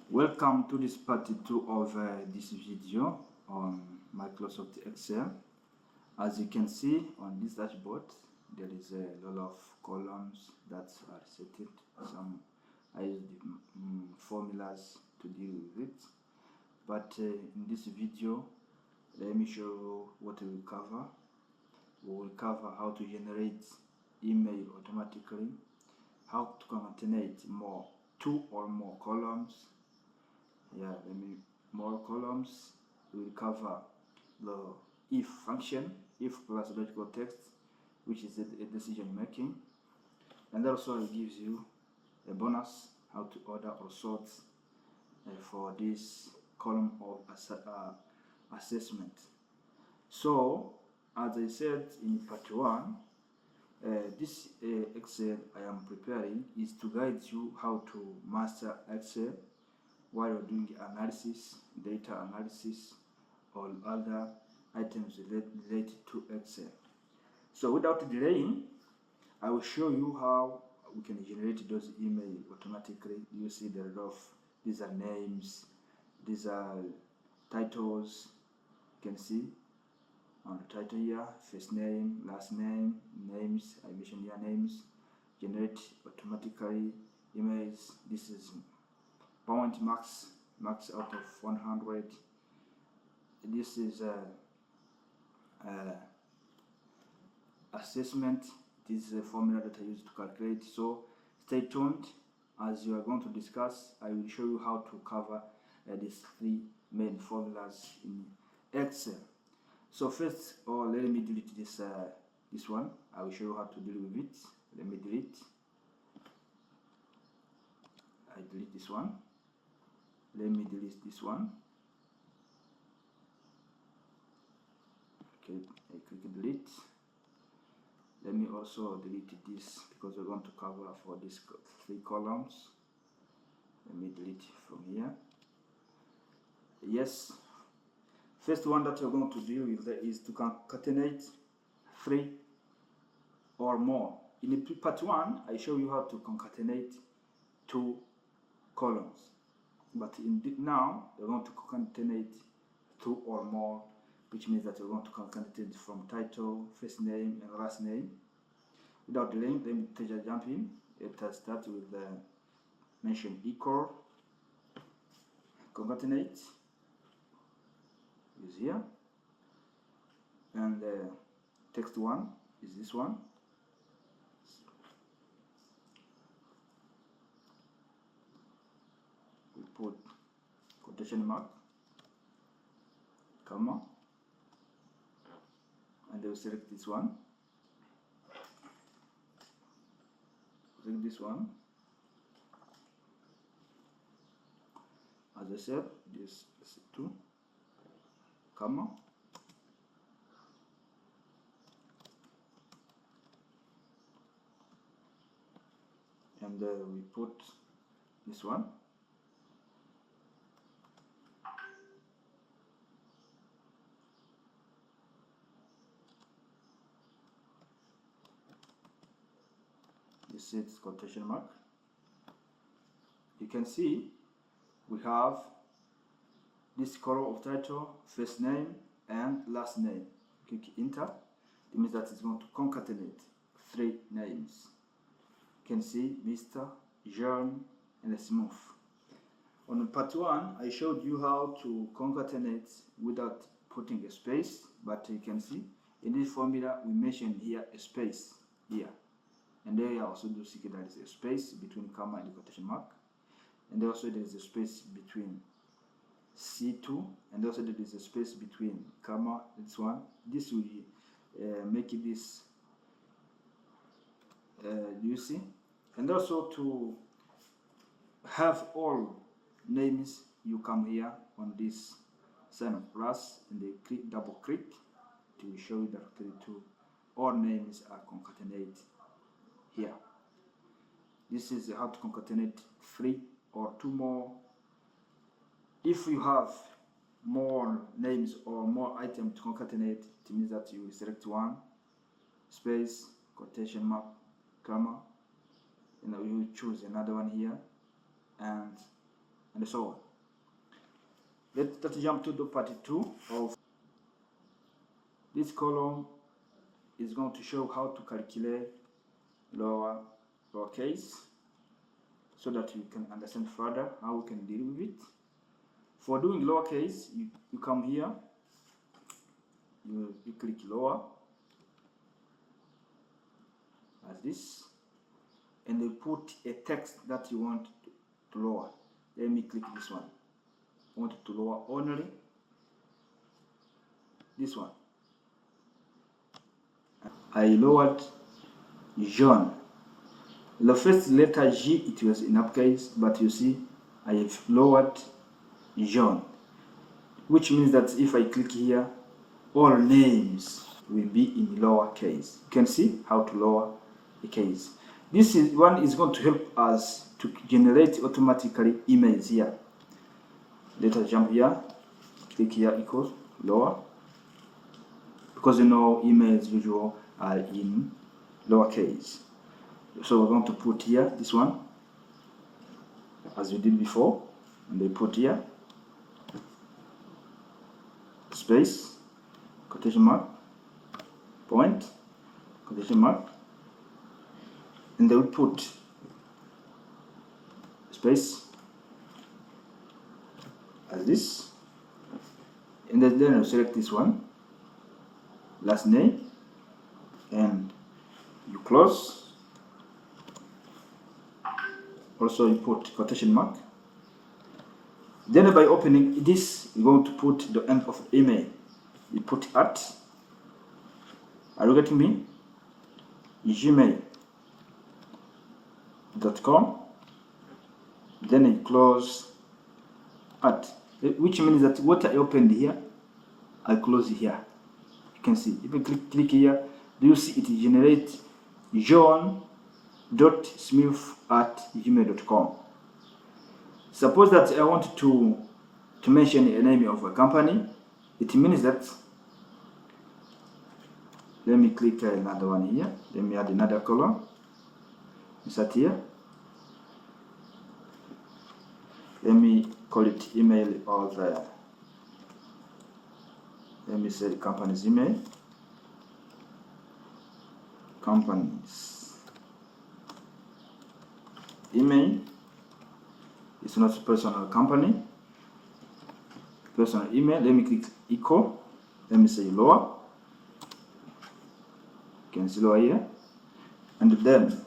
Welcome to this part 2 of this video on Microsoft Excel. As you can see on this dashboard, there is a lot of columns that are set. Some I use the formulas to deal with it, but in this video, let me show you what we will cover. We will cover how to generate email automatically, how to concatenate two or more columns. More columns. We will cover the if function, if plus logical text, which is a decision making, and also it gives you a bonus how to order or sort for this column of assessment. So as I said in part 1, this Excel I am preparing is to guide you how to master Excel while you're doing analysis, data analysis, or other items related to Excel. So without delaying, I will show you how we can generate those emails automatically. You see these are names, these are titles. You can see on the title here, first name, last name, names. I mentioned here names. Generate automatically emails. This is point max out of 100. This is assessment. This is a formula that I use to calculate. So stay tuned. As you are going to discuss, I will show you how to cover these three main formulas in Excel. So first, let me delete this one. I will show you how to deal with it. Let me delete. I delete this one. Let me delete this one. Okay, I click delete. Let me also delete this because we're going to cover for these three columns. Let me delete from here. Yes. First one that we're going to deal with is to concatenate three or more. In part 1, I show you how to concatenate two columns. But now we're going to concatenate two or more, which means that we're going to concatenate from title, first name, and last name. Without delaying, let me just jump in. Let us start with the mention equal, concatenate is here, and the text one is this one. We put quotation mark, comma, and we'll select this one. Select this one. As I said, this is 2, comma, and we put this one. This is quotation mark. You can see we have this column of title, first name and last name. Click enter. It means that it's going to concatenate three names. You can see Mr., John, and SUMIF. On part 1, I showed you how to concatenate without putting a space, but you can see in this formula we mentioned here a space here. And there I also do see there is a space between comma and the quotation mark. And also there is a space between C2, and also there is a space between comma, this one. This will make it this, you see? And also to have all names, you come here on this sign of plus, and they double click to show you directly to all names are concatenated here. This is how to concatenate 3 or 2 more. If you have more names or more items to concatenate, it means that you will select one, space, quotation mark, comma, and you choose another one here, and and so on. Let's jump to the part 2 of this column. Is going to show how to calculate lowercase, so that you can understand further how we can deal with it. For doing lowercase, you come here, you click lower as this, and you put a text that you want to lower. Let me click this one. I want it to lower only this one. I lowered John. The first letter G, it was in uppercase, but you see I have lowered John, which means that if I click here, all names will be in lowercase. You can see how to lower a case. This one is going to help us to generate automatically emails here. Let us jump here, click here equals lower, because you know emails usually are in lowercase. So we're going to put here this one as we did before, and they put here space, quotation mark, point, quotation mark, and they will put space as this, and then you select this one, last name, and you close. Also you put quotation mark. Then by opening this, you're going to put the end of email. You put at, are you getting me? gmail.com. Then you close at, which means that what I opened here, I close here. You can see, if you click here, do you see it generate john.smith@gmail.com. Suppose that I want to mention a name of a company. It means that, let me click another one here. Let me add another column. Insert here. Let me call it email of let me say the company's email. Company's email. It's not a personal company. Personal email. Let me click equal. Let me say lower. You can see lower here. And then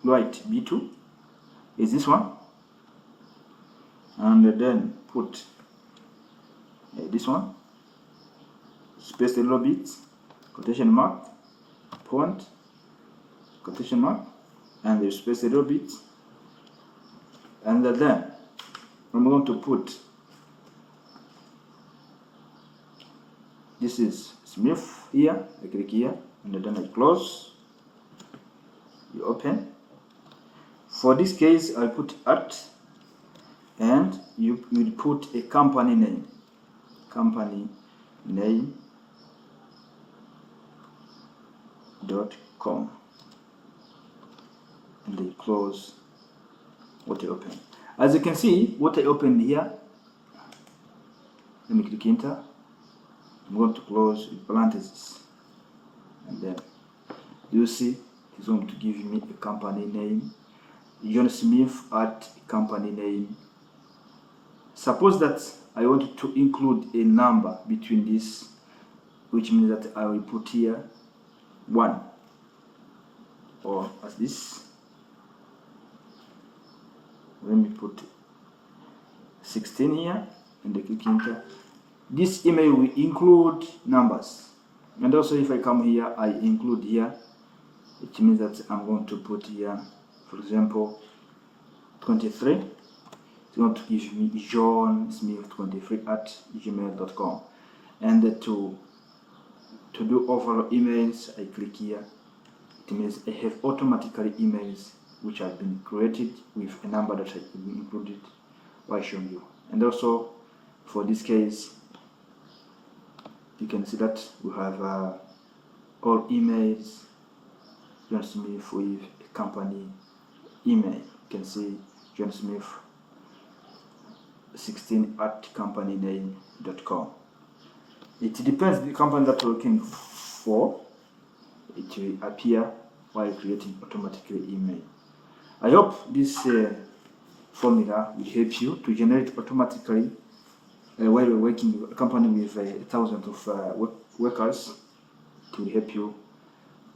write B2 is this one. And then put this one. Space a little bit. Quotation mark. Point. Quotation mark. And you space a little bit. And then I'm going to put, this is SUMIF here. I click here, and then I close. You open. For this case, I put at, and you will put a company name. Company name .com, and they close what I open. As you can see, what I opened here, let me click enter. I'm going to close with parentheses, and then you see it's going to give me a company name, John Smith at company name. Suppose that I want to include a number between this, which means that I will put here 1, or as this. Let me put 16 here, and I click enter. This email will include numbers, and also if I come here, I include here, which means that I'm going to put here, for example, 23. It's going to give me johnsmith23@gmail.com, and to do overall emails, I click here. It means I have automatically emails which have been created with a number that I included by showing you. And also for this case, you can see that we have all emails John Smith with a company email. You can see John Smith 16@companyname.com. It depends the company that you're looking for. It will appear while creating automatically email. I hope this formula will help you to generate automatically while you're working with a company with thousands of workers. It will help you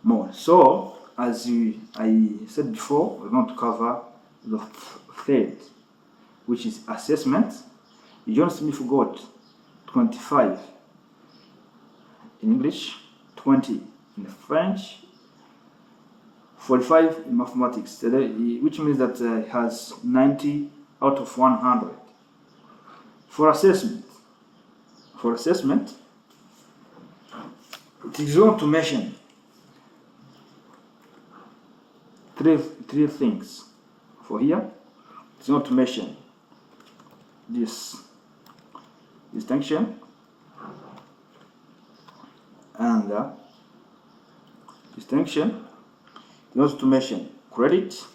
more. So, as I said before, we're going to cover the third, which is assessment. John Smith got 25 in English, 20 in French, 45 in mathematics, which means that he has 90 out of 100. For assessment, it is going to mention three things. For here, it's going to mention this distinction and distinction. It wants to mention credit.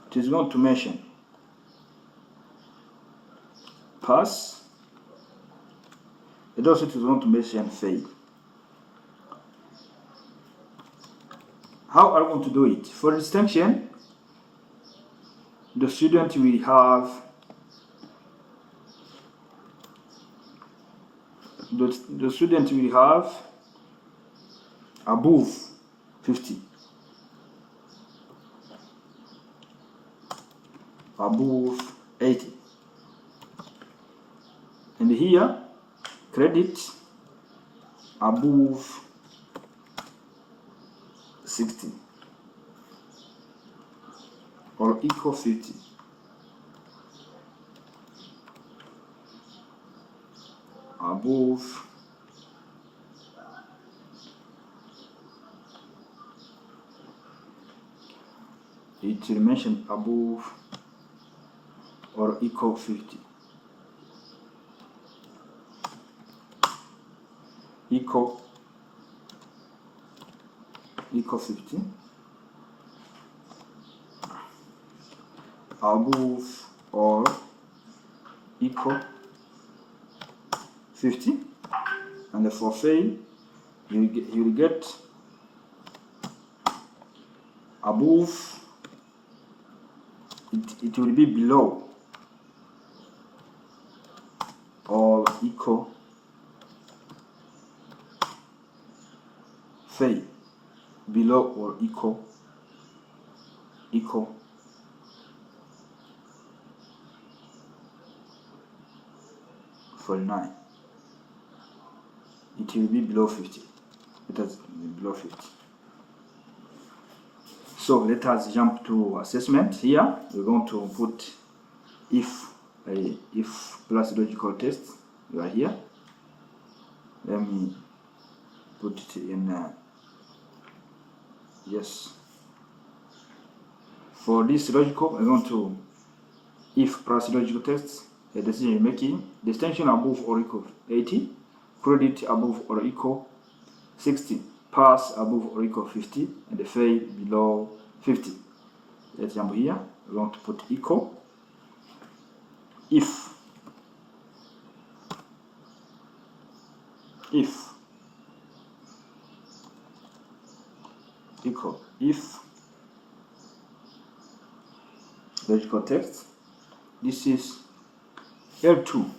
It is going to mention pass. It also is going to mention fail. How are we going to do it? For distinction, the student will have above 50, above 80, and here credit above 60 or equal 50. Above it will mention above or equal 50. Equal 50. Above or equal 50. And for fail, you will get above. It will be below or equal fail, below or equal 49. It will be below 50. It is below 50. So let us jump to assessment. Here we're going to put if plus logical test. You are here. Let me put it in yes. For this logical, we're going to if plus logical test, a decision making, distinction above or equal 80, credit above or equal 60, pass above or equal 50, and the fail below 50. Let's jump here. We're going to put equal if equal if logical text. This is L2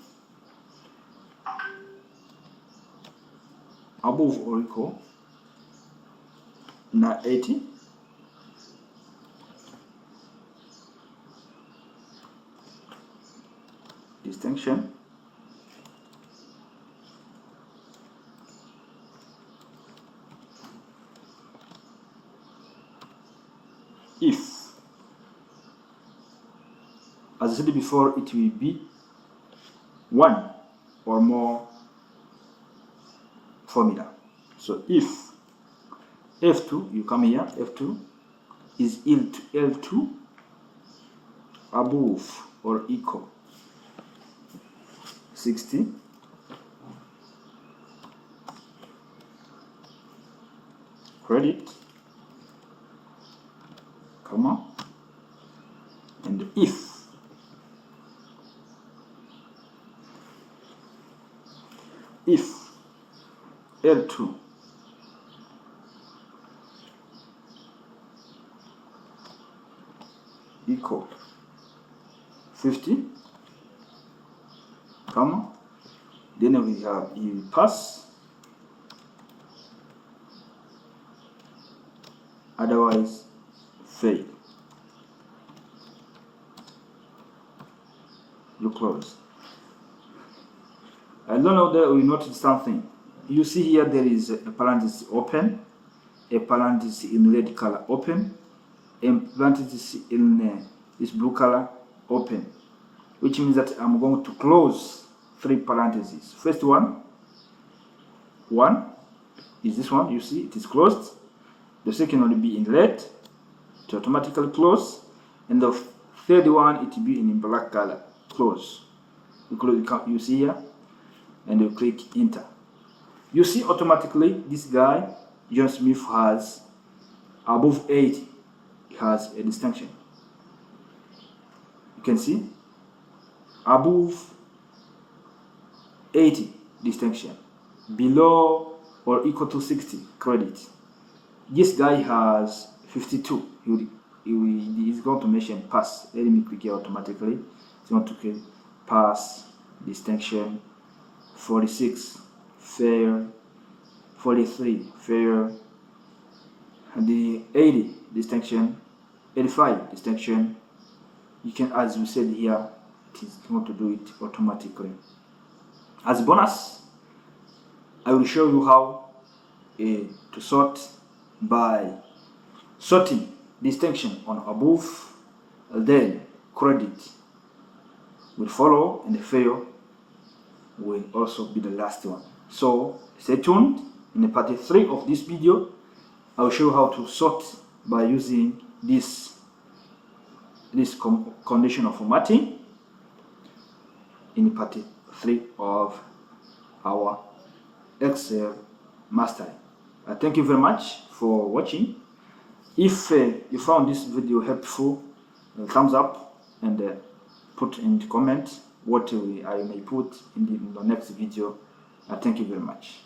above or equal 80, distinction if, as I said before, it will be one or more formula. So if F2, you come here, F2 is L2 above or equal 60, credit comma, and if L2 equal 50, comma, then we have you pass, otherwise fail. You close. I don't know that we noticed something. You see here there is a parenthesis open, a parenthesis in red color open, and parenthesis in this blue color open, which means that I'm going to close 3 parentheses. First one is this one. You see it is closed. The second one will be in red to automatically close, and the third one it will be in black color close. You see here, and you click enter. You see automatically this guy John Smith has above 80. He has a distinction. You can see above 80 distinction, below or equal to 60 credit. This guy has 52. He is going to mention pass. Let me click here automatically. It's going to click pass, distinction, 46 fair, 43 fair, and the 80 distinction, 85 distinction. You can, as we said here, it is going to do it automatically. As a bonus, I will show you how to sort by sorting distinction on above, then credit will follow, and the fail will also be the last one. So stay tuned. In the part 3 of this video, I will show you how to sort by using this conditional formatting in part 3 of our Excel mastery. Thank you very much for watching. If you found this video helpful, thumbs up, and put in the comment what I may put in the next video. Thank you very much.